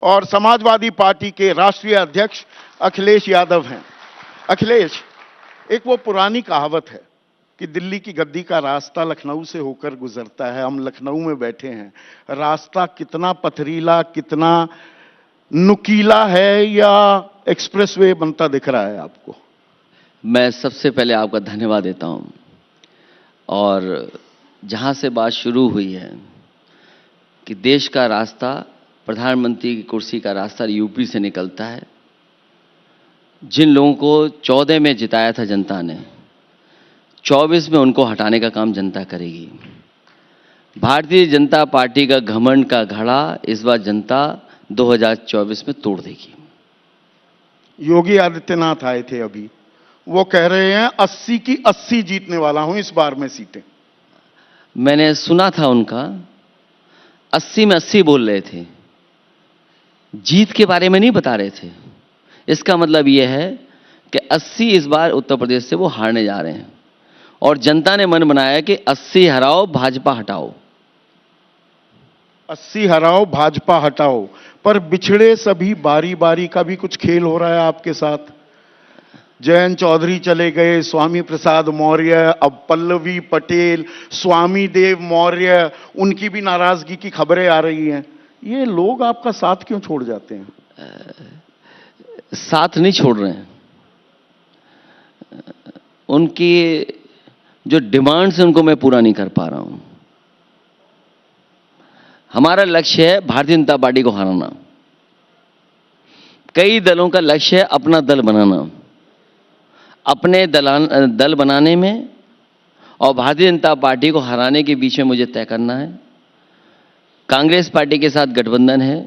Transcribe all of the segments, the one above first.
और समाजवादी पार्टी के राष्ट्रीय अध्यक्ष अखिलेश यादव हैं। अखिलेश, एक वो पुरानी कहावत है कि दिल्ली की गद्दी का रास्ता लखनऊ से होकर गुजरता है। हम लखनऊ में बैठे हैं, रास्ता कितना पथरीला, कितना नुकीला है, या एक्सप्रेसवे बनता दिख रहा है आपको? मैं सबसे पहले आपका धन्यवाद देता हूं। और जहां से बात शुरू हुई है कि देश का रास्ता, प्रधानमंत्री की कुर्सी का रास्ता यूपी से निकलता है। जिन लोगों को 14 में जिताया था जनता ने, 24 में उनको हटाने का काम जनता करेगी। भारतीय जनता पार्टी का घमंड का घड़ा इस बार जनता 2024 में तोड़ देगी। योगी आदित्यनाथ आए थे अभी, वो कह रहे हैं 80 की 80 जीतने वाला हूं इस बार में सीटें। मैंने सुना था उनका 80 में 80 बोल रहे थे, जीत के बारे में नहीं बता रहे थे। इसका मतलब यह है कि 80 इस बार उत्तर प्रदेश से वो हारने जा रहे हैं और जनता ने मन बनाया कि 80 हराओ, भाजपा हटाओ। 80 हराओ, भाजपा हटाओ, पर बिछड़े सभी बारी बारी का भी कुछ खेल हो रहा है आपके साथ। जयंत चौधरी चले गए, स्वामी प्रसाद मौर्य, अब पल्लवी पटेल, स्वामी देव मौर्य, उनकी भी नाराजगी की खबरें आ रही हैं। ये लोग आपका साथ क्यों छोड़ जाते हैं? साथ नहीं छोड़ रहे हैं, उनकी जो डिमांड्स हैं उनको मैं पूरा नहीं कर पा रहा हूं। हमारा लक्ष्य है भारतीय जनता पार्टी को हराना। कई दलों का लक्ष्य है अपना दल बनाना। अपने दल बनाने में और भारतीय जनता पार्टी को हराने के बीच में मुझे तय करना है। कांग्रेस पार्टी के साथ गठबंधन है,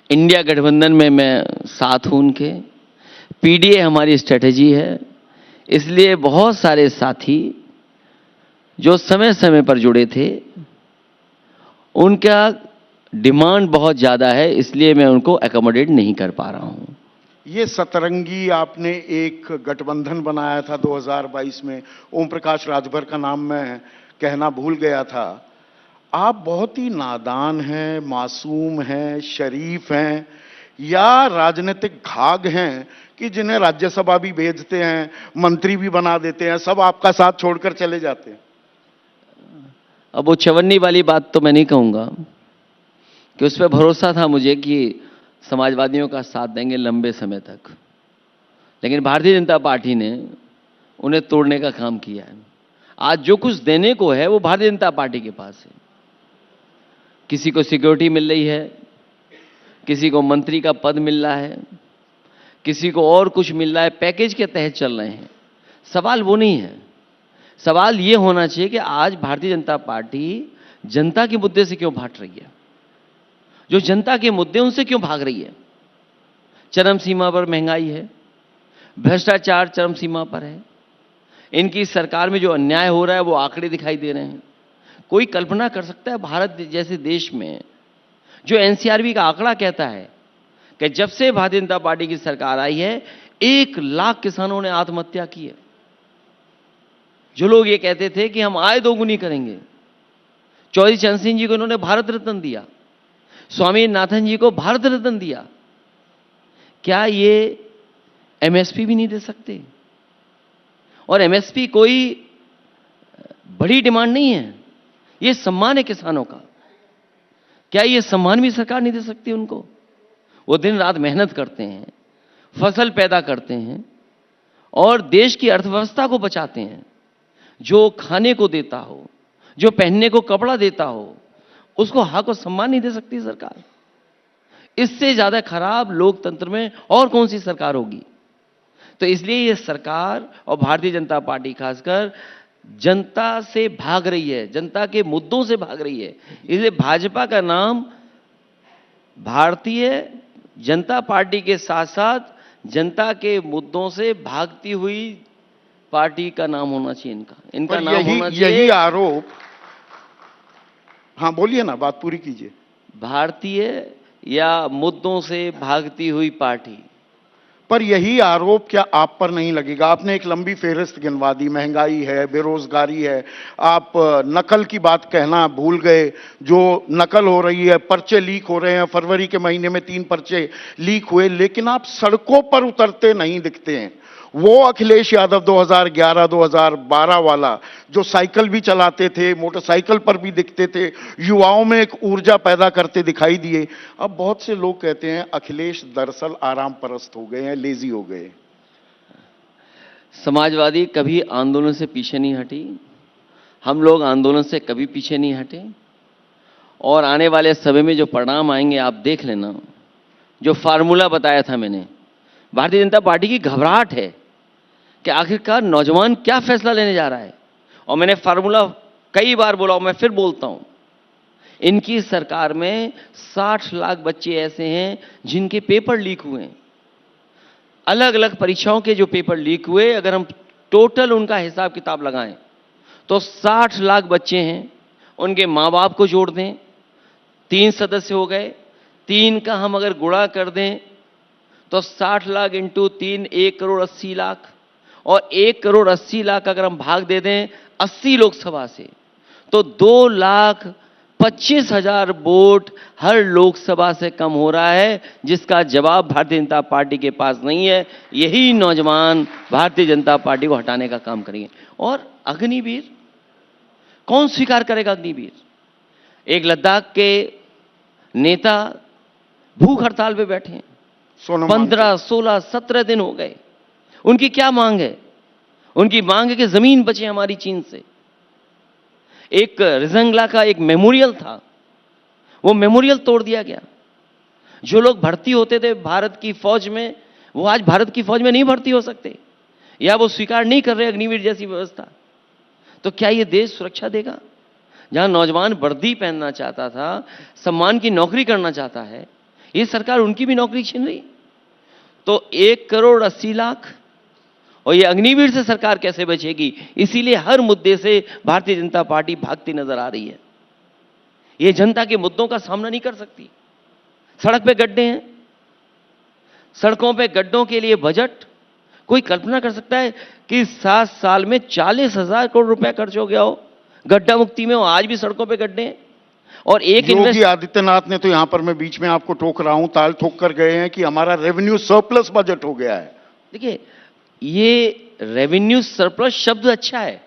इंडिया गठबंधन में मैं साथ हूं उनके। पीडीए हमारी स्ट्रेटेजी है। इसलिए बहुत सारे साथी जो समय समय पर जुड़े थे, उनका डिमांड बहुत ज़्यादा है, इसलिए मैं उनको एकोमोडेट नहीं कर पा रहा हूं। ये सतरंगी आपने एक गठबंधन बनाया था 2022 में, ओम प्रकाश राजभर का नाम मैं कहना भूल गया था। आप बहुत ही नादान हैं, मासूम हैं, शरीफ हैं, या राजनीतिक घाघ हैं कि जिन्हें राज्यसभा भी भेजते हैं, मंत्री भी बना देते हैं, सब आपका साथ छोड़कर चले जाते हैं? अब वो चवन्नी वाली बात तो मैं नहीं कहूंगा कि उस पर भरोसा था मुझे कि समाजवादियों का साथ देंगे लंबे समय तक, लेकिन भारतीय जनता पार्टी ने उन्हें तोड़ने का काम किया है। आज जो कुछ देने को है वो भारतीय जनता पार्टी के पास है। किसी को सिक्योरिटी मिल रही है, किसी को मंत्री का पद मिल रहा है, किसी को और कुछ मिल रहा है, पैकेज के तहत चल रहे हैं। सवाल वो नहीं है। सवाल ये होना चाहिए कि आज भारतीय जनता पार्टी जनता के मुद्दे से क्यों भाग रही है, जो जनता के मुद्दे उनसे क्यों भाग रही है। चरम सीमा पर महंगाई है, भ्रष्टाचार चरम सीमा पर है, इनकी सरकार में जो अन्याय हो रहा है वो आंकड़े दिखाई दे रहे हैं। कोई कल्पना कर सकता है भारत जैसे देश में जो एनसीआरबी का आंकड़ा कहता है कि जब से भारतीय जनता पार्टी की सरकार आई है 1 लाख किसानों ने आत्महत्या की है। जो लोग ये कहते थे कि हम आय दोगुनी करेंगे, चौधरी चरण सिंह जी को इन्होंने भारत रत्न दिया, स्वामी नाथन जी को भारत रत्न दिया, क्या ये एमएसपी भी नहीं दे सकते? और एमएसपी कोई बड़ी डिमांड नहीं है, ये सम्मान है किसानों का। क्या ये सम्मान भी सरकार नहीं दे सकती उनको? वो दिन रात मेहनत करते हैं, फसल पैदा करते हैं और देश की अर्थव्यवस्था को बचाते हैं। जो खाने को देता हो, जो पहनने को कपड़ा देता हो, उसको हक और सम्मान नहीं दे सकती सरकार। इससे ज्यादा खराब लोकतंत्र में और कौन सी सरकार होगी? तो इसलिए ये सरकार और भारतीय जनता पार्टी खासकर जनता से भाग रही है, जनता के मुद्दों से भाग रही है। इसलिए भाजपा का नाम भारतीय जनता पार्टी के साथ साथ जनता के मुद्दों से भागती हुई पार्टी का नाम होना चाहिए। इनका नाम होना चाहिए। यही आरोप। हाँ बोलिए ना, बात पूरी कीजिए। भारतीय या मुद्दों से भागती हुई पार्टी। पर यही आरोप क्या आप पर नहीं लगेगा? आपने एक लंबी फेहरिस्त गिनवा दी, महंगाई है, बेरोजगारी है, आप नकल की बात कहना भूल गए। जो नकल हो रही है, पर्चे लीक हो रहे हैं, फरवरी के महीने में 3 पर्चे लीक हुए, लेकिन आप सड़कों पर उतरते नहीं दिखते हैं। वो अखिलेश यादव 2011-2012 वाला जो साइकिल भी चलाते थे, मोटरसाइकिल पर भी दिखते थे, युवाओं में एक ऊर्जा पैदा करते दिखाई दिए। अब बहुत से लोग कहते हैं अखिलेश दरअसल आराम परस्त हो गए हैं, लेजी हो गए। समाजवादी कभी आंदोलन से पीछे नहीं हटी, हम लोग आंदोलन से कभी पीछे नहीं हटे, और आने वाले समय में जो परिणाम आएंगे आप देख लेना। जो फार्मूला बताया था मैंने, भारतीय जनता पार्टी की घबराहट है कि आखिरकार नौजवान क्या फैसला लेने जा रहा है, और मैंने फार्मूला कई बार बोला और मैं फिर बोलता हूं। इनकी सरकार में 60 लाख बच्चे ऐसे हैं जिनके पेपर लीक हुए हैं, अलग अलग परीक्षाओं के जो पेपर लीक हुए, अगर हम टोटल उनका हिसाब किताब लगाएं तो 60 लाख बच्चे हैं। उनके माँ बाप को जोड़ दें, 3 सदस्य हो गए, 3 का हम अगर गुणा कर दें तो 60 लाख इंटू 3 1 करोड़ 80 लाख, और 1 करोड़ 80 लाख अगर हम भाग दे दें 80 लोकसभा से तो 2,25,000 वोट हर लोकसभा से कम हो रहा है, जिसका जवाब भारतीय जनता पार्टी के पास नहीं है। यही नौजवान भारतीय जनता पार्टी को हटाने का काम करेंगे। और अग्निवीर कौन स्वीकार करेगा? अग्निवीर एक लद्दाख के नेता भूख हड़ताल पे बैठे हैं, 15, 16, 17 दिन हो गए। उनकी क्या मांग है? उनकी मांग है कि जमीन बचे हमारी चीन से। एक रिजंगला का एक मेमोरियल था, वो मेमोरियल तोड़ दिया गया। जो लोग भर्ती होते थे भारत की फौज में, वो आज भारत की फौज में नहीं भर्ती हो सकते, या वो स्वीकार नहीं कर रहे अग्निवीर जैसी व्यवस्था। तो क्या ये देश सुरक्षा देगा? जहां नौजवान वर्दी पहनना चाहता था, सम्मान की नौकरी करना चाहता है, ये सरकार उनकी भी नौकरी छीन रही। तो 1 करोड़ 80 लाख, और ये अग्निवीर से सरकार कैसे बचेगी? इसीलिए हर मुद्दे से भारतीय जनता पार्टी भागती नजर आ रही है। ये जनता के मुद्दों का सामना नहीं कर सकती। सड़क पे गड्ढे हैं, सड़कों पे गड्ढों के लिए बजट, कोई कल्पना कर सकता है कि 7 साल में 40,000 करोड़ रुपया खर्च हो गया हो गड्ढा मुक्ति में, और आज भी सड़कों पे गड्ढे हैं। और एक योगी आदित्यनाथ ने तो यहां पर, मैं बीच में आपको टोक रहा हूं, ताल ठोक कर गए हैं कि हमारा रेवेन्यू सरप्लस बजट हो गया है। देखिए, ये रेवेन्यू सरप्लस शब्द अच्छा है,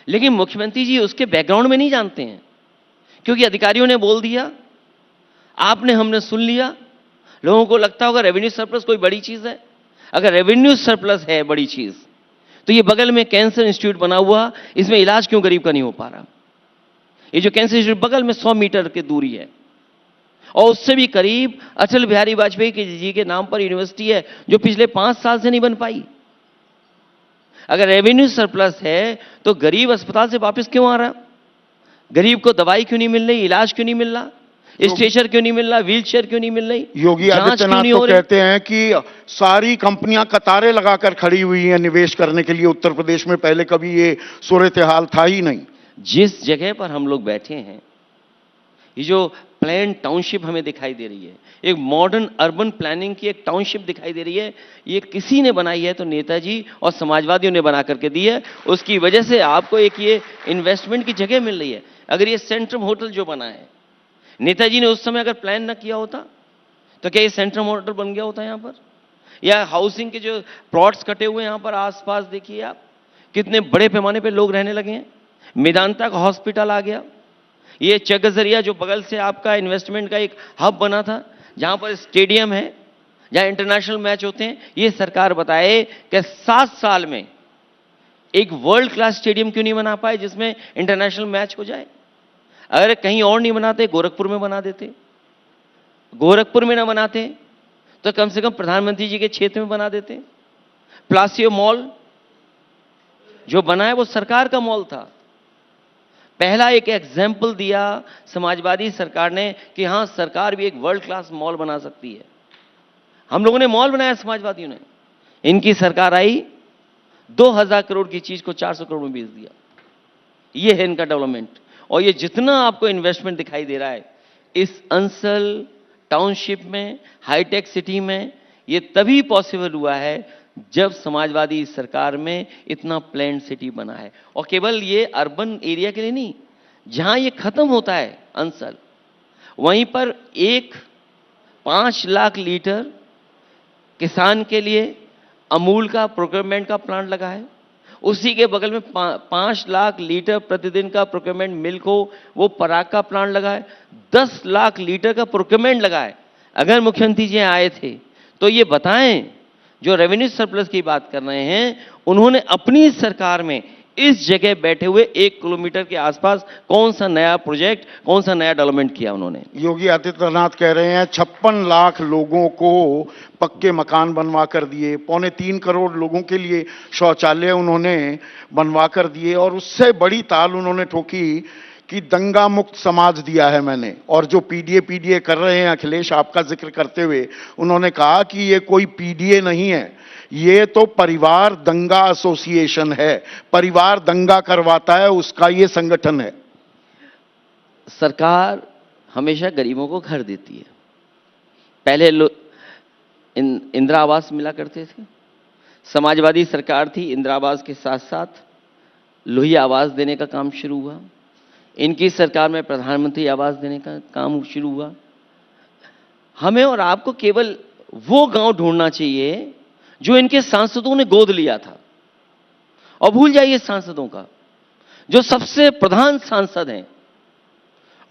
लेकिन मुख्यमंत्री जी उसके बैकग्राउंड में नहीं जानते हैं, क्योंकि अधिकारियों ने बोल दिया, आपने हमने सुन लिया। लोगों को लगता होगा रेवेन्यू सरप्लस कोई बड़ी चीज है। अगर रेवेन्यू सरप्लस है बड़ी चीज, तो ये बगल में कैंसर इंस्टीट्यूट बना हुआ, इसमें इलाज क्यों गरीब का नहीं हो पा रहा? ये जो कैंसर इंस्टीट्यूट बगल में 100 मीटर की दूरी है, और उससे भी करीब अटल बिहारी वाजपेयी जी के नाम पर यूनिवर्सिटी है, जो पिछले 5 साल से नहीं बन पाई। अगर रेवेन्यू सरप्लस है तो गरीब अस्पताल से वापस क्यों आ रहा? गरीब को दवाई क्यों नहीं मिल रही, इलाज क्यों नहीं मिल रहा, स्ट्रेचर क्यों नहीं मिल रहा, व्हील चेयर क्यों नहीं मिल रही? योगी आदित्यनाथ तो कहते हैं कि सारी कंपनियां कतारें लगाकर खड़ी हुई हैं निवेश करने के लिए उत्तर प्रदेश में। पहले कभी ये सूरत हाल था ही नहीं। जिस जगह पर हम लोग बैठे हैं, ये जो प्लान टाउनशिप हमें दिखाई दे रही है, एक मॉडर्न अर्बन प्लानिंग की एक टाउनशिप दिखाई दे रही है, ये किसी ने बनाई है तो नेताजी और समाजवादियों ने बना करके दी है। उसकी वजह से आपको एक ये इन्वेस्टमेंट की जगह मिल रही है। अगर ये सेंट्रम होटल जो बना है, नेताजी ने उस समय अगर प्लान न किया होता तो क्या ये सेंट्रम होटल बन गया होता यहां पर? या हाउसिंग के जो प्लॉट्स कटे हुए यहां पर आसपास देखिए आप, कितने बड़े पैमाने पर लोग रहने लगे हैं। मेदांता का हॉस्पिटल आ गया, ये चकगजरिया जो बगल से आपका इन्वेस्टमेंट का एक हब बना था, जहां पर स्टेडियम है, जहां इंटरनेशनल मैच होते हैं। ये सरकार बताए कि 7 साल में एक वर्ल्ड क्लास स्टेडियम क्यों नहीं बना पाए जिसमें इंटरनेशनल मैच हो जाए? अगर कहीं और नहीं बनाते, गोरखपुर में बना देते। गोरखपुर में ना बनाते तो कम से कम प्रधानमंत्री जी के क्षेत्र में बना देते। प्लासियो मॉल जो बना है वो सरकार का मॉल था। पहला एक एग्जाम्पल दिया समाजवादी सरकार ने कि हां, सरकार भी एक वर्ल्ड क्लास मॉल बना सकती है। हम लोगों ने मॉल बनाया, समाजवादियों ने। इनकी सरकार आई, 2000 करोड़ की चीज को 400 करोड़ में बेच दिया। ये है इनका डेवलपमेंट। और ये जितना आपको इन्वेस्टमेंट दिखाई दे रहा है इस अंसल टाउनशिप में, हाईटेक सिटी में, ये तभी पॉसिबल हुआ है जब समाजवादी सरकार में इतना प्लान्ड सिटी बना है। और केवल ये अर्बन एरिया के लिए नहीं, जहां ये खत्म होता है अंसल, वहीं पर 5 लाख लीटर किसान के लिए अमूल का प्रोक्योरमेंट का प्लांट लगा है। उसी के बगल में 5 लाख लीटर प्रतिदिन का प्रोक्योरमेंट मिल्क हो, वो पराग का प्लांट लगा है। 10 लाख लीटर का प्रोक्योरमेंट लगा है। अगर मुख्यमंत्री जी आए थे तो ये बताएं, जो रेवेन्यू सरप्लस की बात कर रहे हैं, उन्होंने अपनी सरकार में इस जगह बैठे हुए 1 किलोमीटर के आसपास कौन सा नया प्रोजेक्ट, कौन सा नया डेवलपमेंट किया उन्होंने? योगी आदित्यनाथ कह रहे हैं 56 लाख लोगों को पक्के मकान बनवा कर दिए, 3.25 करोड़ लोगों के लिए शौचालय उन्होंने बनवा कर दिए, और उससे बड़ी ताल उन्होंने ठोकी कि दंगा मुक्त समाज दिया है मैंने। और जो पीडीए कर रहे हैं, अखिलेश आपका जिक्र करते हुए उन्होंने कहा कि ये कोई पीडीए नहीं है, ये तो परिवार दंगा एसोसिएशन है, परिवार दंगा करवाता है उसका ये संगठन है। सरकार हमेशा गरीबों को घर देती है। पहले इंदिरा आवास मिला करते थे, समाजवादी सरकार थी, इंदिरा आवास के साथ साथ लोहिया आवास देने का काम शुरू हुआ। इनकी सरकार में प्रधानमंत्री आवास देने का काम शुरू हुआ। हमें और आपको केवल वो गांव ढूंढना चाहिए जो इनके सांसदों ने गोद लिया था, और भूल जाइए सांसदों का, जो सबसे प्रधान सांसद हैं,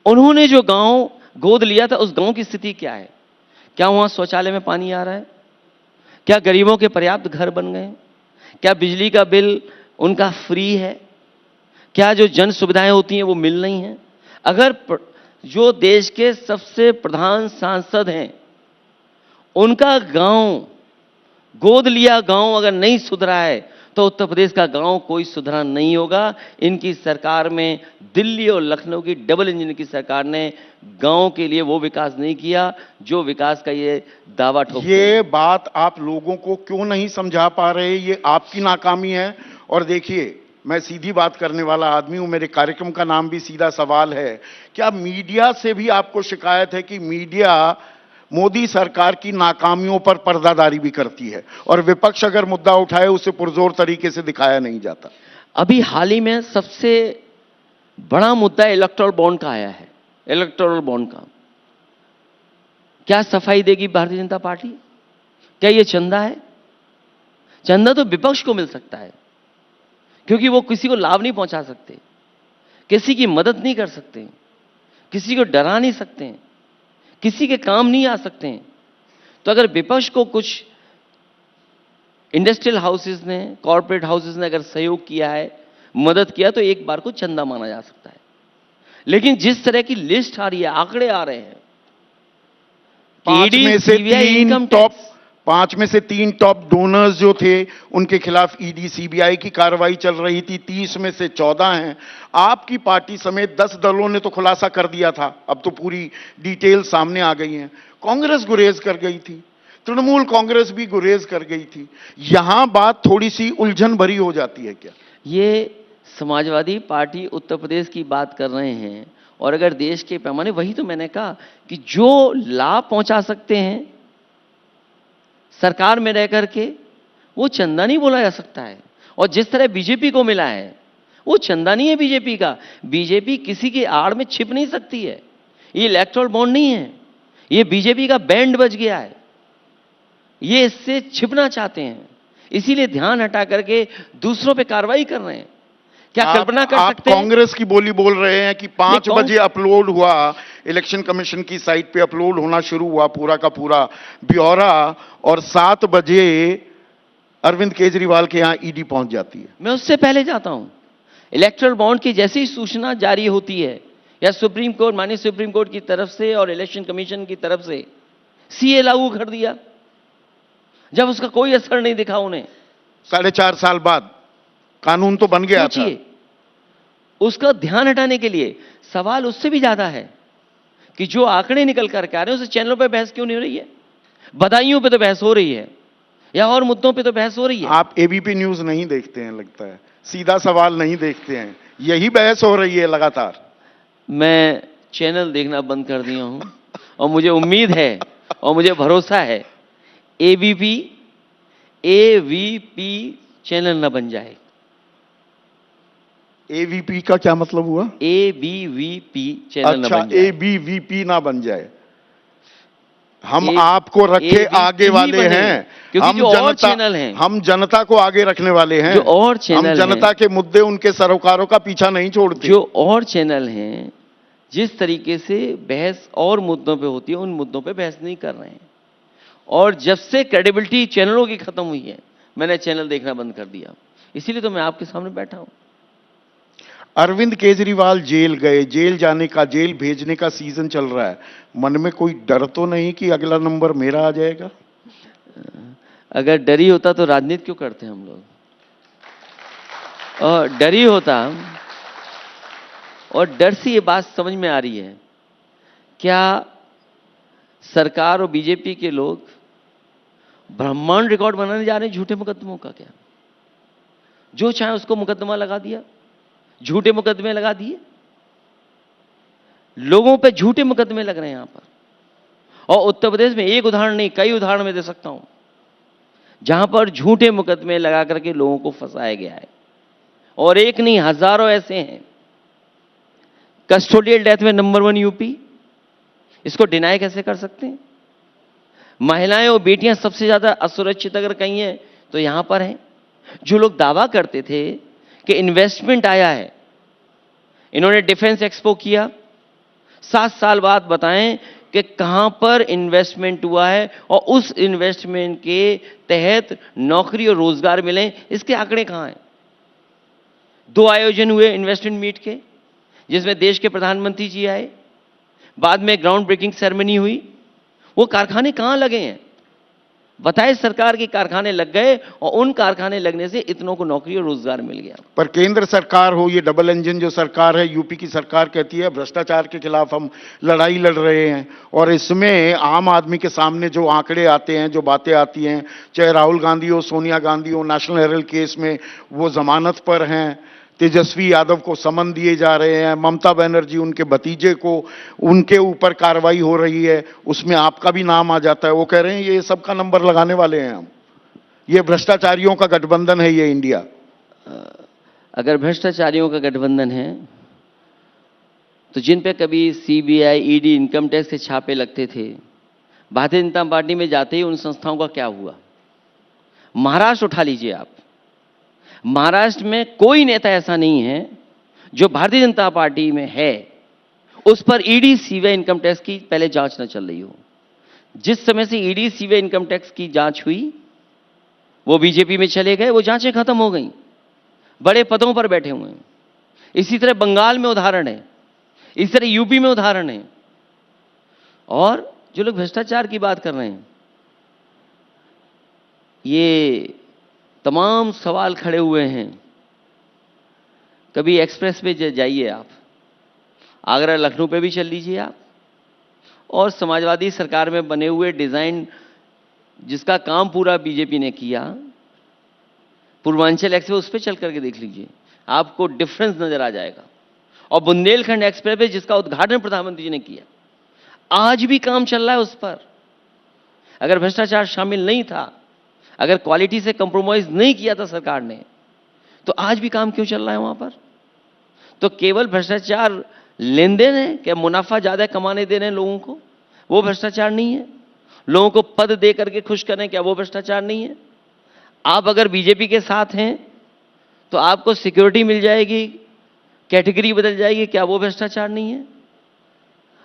उन्होंने जो गांव गोद लिया था, उस गांव की स्थिति क्या है? क्या वहां शौचालय में पानी आ रहा है? क्या गरीबों के पर्याप्त घर बन गए? क्या बिजली का बिल उनका फ्री है? क्या जो जन सुविधाएं होती हैं वो मिल रही हैं? अगर जो देश के सबसे प्रधान सांसद हैं, उनका गांव, गोद लिया गांव अगर नहीं सुधरा है, तो उत्तर प्रदेश का गांव कोई सुधरा नहीं होगा। इनकी सरकार में, दिल्ली और लखनऊ की डबल इंजन की सरकार ने गांव के लिए वो विकास नहीं किया जो विकास का ये दावा ठोकते हैं। ये बात आप लोगों को क्यों नहीं समझा पा रहे? ये आपकी नाकामी है। और देखिए, मैं सीधी बात करने वाला आदमी हूं, मेरे कार्यक्रम का नाम भी सीधा सवाल है। क्या मीडिया से भी आपको शिकायत है कि मीडिया मोदी सरकार की नाकामियों पर पर्दादारी भी करती है, और विपक्ष अगर मुद्दा उठाए उसे पुरजोर तरीके से दिखाया नहीं जाता? अभी हाल ही में सबसे बड़ा मुद्दा इलेक्टोरल बॉन्ड का आया है। इलेक्टोरल बॉन्ड का क्या सफाई देगी भारतीय जनता पार्टी? क्या यह चंदा है? चंदा तो विपक्ष को मिल सकता है, क्योंकि वो किसी को लाभ नहीं पहुंचा सकते, किसी की मदद नहीं कर सकते, किसी को डरा नहीं सकते, किसी के काम नहीं आ सकते हैं। तो अगर विपक्ष को कुछ इंडस्ट्रियल हाउसेस ने, कॉर्पोरेट हाउसेस ने अगर सहयोग किया है, मदद किया, तो एक बार को चंदा माना जा सकता है। लेकिन जिस तरह की लिस्ट आ रही है, आंकड़े आ रहे हैं, 5 में से 3 टॉप डोनर्स जो थे उनके खिलाफ ईडी सीबीआई की कार्रवाई चल रही थी, 30 में से 14 हैं। आपकी पार्टी समेत 10 दलों ने तो खुलासा कर दिया था, अब तो पूरी डिटेल सामने आ गई हैं। कांग्रेस गुरेज कर गई थी, तृणमूल कांग्रेस भी गुरेज कर गई थी। यहां बात थोड़ी सी उलझन भरी हो जाती है क्या? ये समाजवादी पार्टी उत्तर प्रदेश की बात कर रहे हैं, और अगर देश के पैमाने, वही तो मैंने कहा कि जो लाभ पहुंचा सकते हैं सरकार में रह करके, वो चंदा नहीं बोला जा सकता है। और जिस तरह बीजेपी को मिला है, वो चंदा नहीं है बीजेपी का। बीजेपी किसी की आड़ में छिप नहीं सकती है। ये इलेक्टोरल बॉन्ड नहीं है, ये बीजेपी का बैंड बज गया है। ये इससे छिपना चाहते हैं, इसीलिए ध्यान हटा करके दूसरों पे कार्रवाई कर रहे हैं। क्या कल्पना कर सकते हैं? आप कांग्रेस की बोली बोल रहे हैं कि 5 बजे अपलोड हुआ, इलेक्शन कमीशन की साइट पे अपलोड होना शुरू हुआ पूरा का पूरा ब्यौरा, और 7 बजे अरविंद केजरीवाल के यहां ईडी पहुंच जाती है। मैं उससे पहले जाता हूं। इलेक्टोरल बॉन्ड की जैसी ही सूचना जारी होती है, या सुप्रीम कोर्ट, माननीय सुप्रीम कोर्ट की तरफ से और इलेक्शन कमीशन की तरफ से सीए लागू कर दिया, जब उसका कोई असर नहीं दिखा उन्हें। 4.5 साल बाद कानून तो बन गया था। उसका ध्यान हटाने के लिए सवाल उससे भी ज्यादा है कि जो आंकड़े निकल करके आ रहे हैं, उसे चैनलों पे बहस क्यों नहीं हो रही है? बधाइयों पे तो बहस हो रही है, या और मुद्दों पे तो बहस हो रही है। आप एबीपी न्यूज नहीं देखते हैं लगता है, सीधा सवाल नहीं देखते हैं, यही बहस हो रही है लगातार। मैं चैनल देखना बंद कर दिया हूं, और मुझे उम्मीद है और मुझे भरोसा है एबीपी एवीपी चैनल न बन जाए। एवीपी का क्या मतलब हुआ? एबीवीपी चैनल न अच्छा, बन जाए। एबीवीपी ना बन जाए। हम ए- आपको रखे AVP आगे ही वाले बने, हैं। क्योंकि हम जो और जनता, चैनल हैं, हम जनता को आगे रखने वाले हैं। जो और हम चैनल जनता हैं, के मुद्दे, उनके सरोकारों का पीछा नहीं छोड़ते। जो और चैनल हैं, जिस तरीके से बहस और मुद्दों पे होती है, उन मुद्दों पे बहस नहीं कर रहे हैं। और जब से क्रेडिबिलिटी चैनलों की खत्म हुई है, मैंने चैनल देखना बंद कर दिया। इसीलिए तो मैं आपके सामने बैठा हूं। अरविंद केजरीवाल जेल गए, जेल जाने का, जेल भेजने का सीजन चल रहा है। मन में कोई डर तो नहीं कि अगला नंबर मेरा आ जाएगा? अगर डर ही होता तो राजनीति क्यों करते हम लोग? और डर ही होता, और डर से ये बात समझ में आ रही है, क्या सरकार और बीजेपी के लोग ब्रह्मांड रिकॉर्ड बनाने जा रहे हैं झूठे मुकदमों का? क्या जो चाहे उसको मुकदमा लगा दिया, झूठे मुकदमे लगा दिए, लोगों पे झूठे मुकदमे लग रहे हैं यहां पर। और उत्तर प्रदेश में एक उदाहरण नहीं, कई उदाहरण मैं दे सकता हूं जहां पर झूठे मुकदमे लगा करके लोगों को फंसाया गया है। और एक नहीं, हजारों ऐसे हैं। कस्टोडियल डेथ में नंबर 1 यूपी, इसको डिनाई कैसे कर सकते हैं? महिलाएं और बेटियां सबसे ज्यादा असुरक्षित अगर कहीं है तो यहां पर हैं। जो लोग दावा करते थे कि इन्वेस्टमेंट आया है, इन्होंने डिफेंस एक्सपो किया, 7 साल बाद बताएं कि कहां पर इन्वेस्टमेंट हुआ है और उस इन्वेस्टमेंट के तहत नौकरी और रोजगार मिले, इसके आंकड़े कहां हैं? 2 आयोजन हुए इन्वेस्टमेंट मीट के, जिसमें देश के प्रधानमंत्री जी आए, बाद में ग्राउंड ब्रेकिंग सेरेमनी हुई। वो कारखाने कहां लगे हैं? बताए सरकार के कारखाने लग गए, और उन कारखाने लगने से इतनों को नौकरी और रोजगार मिल गया। पर केंद्र सरकार हो, ये डबल इंजन जो सरकार है, यूपी की सरकार कहती है भ्रष्टाचार के खिलाफ हम लड़ाई लड़ रहे हैं, और इसमें आम आदमी के सामने जो आंकड़े आते हैं, जो बातें आती हैं, चाहे राहुल गांधी हो, सोनिया गांधी हो, नेशनल हेराल्ड केस में वो जमानत पर हैं, तेजस्वी यादव को समन दिए जा रहे हैं, ममता बनर्जी उनके भतीजे को, उनके ऊपर कार्रवाई हो रही है, उसमें आपका भी नाम आ जाता है। वो कह रहे हैं ये सबका नंबर लगाने वाले हैं हम, ये भ्रष्टाचारियों का गठबंधन है ये इंडिया। अगर भ्रष्टाचारियों का गठबंधन है तो जिन पे कभी सीबीआई, ईडी, इनकम टैक्स के छापे लगते थे, भारतीय जनता पार्टी में जाते ही उन संस्थाओं का क्या हुआ? महाराष्ट्र उठा लीजिए आप, महाराष्ट्र में कोई नेता ऐसा नहीं है जो भारतीय जनता पार्टी में है उस पर ईडी, सीबीआई, इनकम टैक्स की पहले जांच न चल रही हो। जिस समय से ईडी, सीबीआई, इनकम टैक्स की जांच हुई, वो बीजेपी में चले गए, वो जांचें खत्म हो गई, बड़े पदों पर बैठे हुए हैं। इसी तरह बंगाल में उदाहरण है, इसी तरह यूपी में उदाहरण है। और जो लोग भ्रष्टाचार की बात कर रहे हैं, ये तमाम सवाल खड़े हुए हैं। कभी एक्सप्रेस पे जाइए आप, आगरा लखनऊ पे भी चल लीजिए आप, और समाजवादी सरकार में बने हुए डिजाइन जिसका काम पूरा बीजेपी ने किया, पूर्वांचल एक्सप्रेस, उस पर चल करके देख लीजिए, आपको डिफरेंस नजर आ जाएगा। और बुंदेलखंड एक्सप्रेस वे जिसका उद्घाटन प्रधानमंत्री जी ने किया, आज भी काम चल रहा है उस पर। अगर भ्रष्टाचार शामिल नहीं था, अगर क्वालिटी से कंप्रोमाइज नहीं किया था सरकार ने, तो आज भी काम क्यों चल रहा है वहां पर? तो केवल भ्रष्टाचार लेन देन है क्या? मुनाफा ज्यादा कमाने दे रहे हैं लोगों को, वो भ्रष्टाचार नहीं है? लोगों को पद दे करके खुश करें, क्या वो भ्रष्टाचार नहीं है? आप अगर बीजेपी के साथ हैं तो आपको सिक्योरिटी मिल जाएगी, कैटेगरी बदल जाएगी, क्या वो भ्रष्टाचार नहीं है?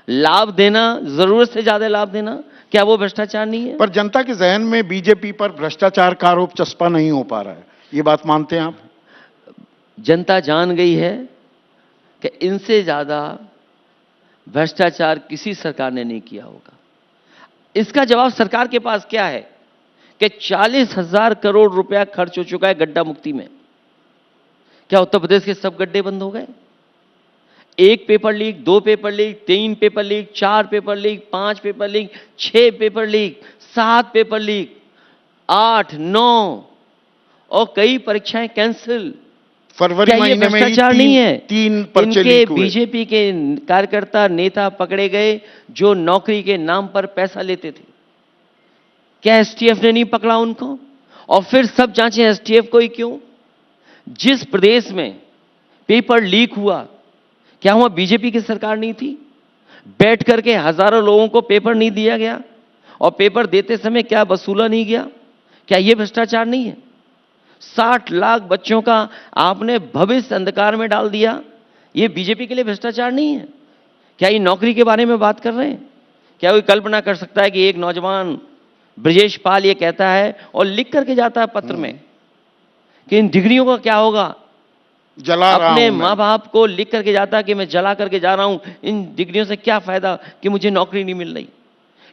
लाभ देना, जरूरत से ज्यादा लाभ देना, क्या वो भ्रष्टाचार नहीं है? पर जनता के जहन में बीजेपी पर भ्रष्टाचार का आरोप चस्पा नहीं हो पा रहा है, ये बात मानते हैं आप? जनता जान गई है कि इनसे ज्यादा भ्रष्टाचार किसी सरकार ने नहीं किया होगा। इसका जवाब सरकार के पास क्या है कि 40,000 करोड़ रुपया खर्च हो चुका है गड्ढा मुक्ति में। क्या उत्तर प्रदेश के सब गड्ढे बंद हो गए? 1 paper leak, 2 paper leak, 3 paper leak, 4 paper leak, 5 paper leak, 6 paper leak, 7 paper leak, 8, 9, और कई परीक्षाएं कैंसिल। फरवरी महीने में भ्रष्टाचार नहीं है? 3 पर्चे इनके लीक हुए। बीजेपी के कार्यकर्ता, नेता पकड़े गए जो नौकरी के नाम पर पैसा लेते थे। क्या एसटीएफ ने नहीं पकड़ा उनको? और फिर सब जांचें एसटीएफ को ही क्यों? जिस प्रदेश में पेपर लीक हुआ, क्या वहां बीजेपी की सरकार नहीं थी? बैठ करके हजारों लोगों को पेपर नहीं दिया गया? और पेपर देते समय क्या वसूला नहीं गया? क्या यह भ्रष्टाचार नहीं है? 60 लाख बच्चों का आपने भविष्य अंधकार में डाल दिया, यह बीजेपी के लिए भ्रष्टाचार नहीं है? क्या ये नौकरी के बारे में बात कर रहे हैं? क्या कोई कल्पना कर सकता है कि एक नौजवान ब्रजेश पाल ये कहता है और लिख करके जाता है पत्र में कि इन डिग्रियों का क्या होगा? जला रहा अपने हूं मैं। मां बाप को लिख करके जाता है कि मैं जला करके जा रहा हूं, इन डिग्रियों से क्या फायदा कि मुझे नौकरी नहीं मिल रही।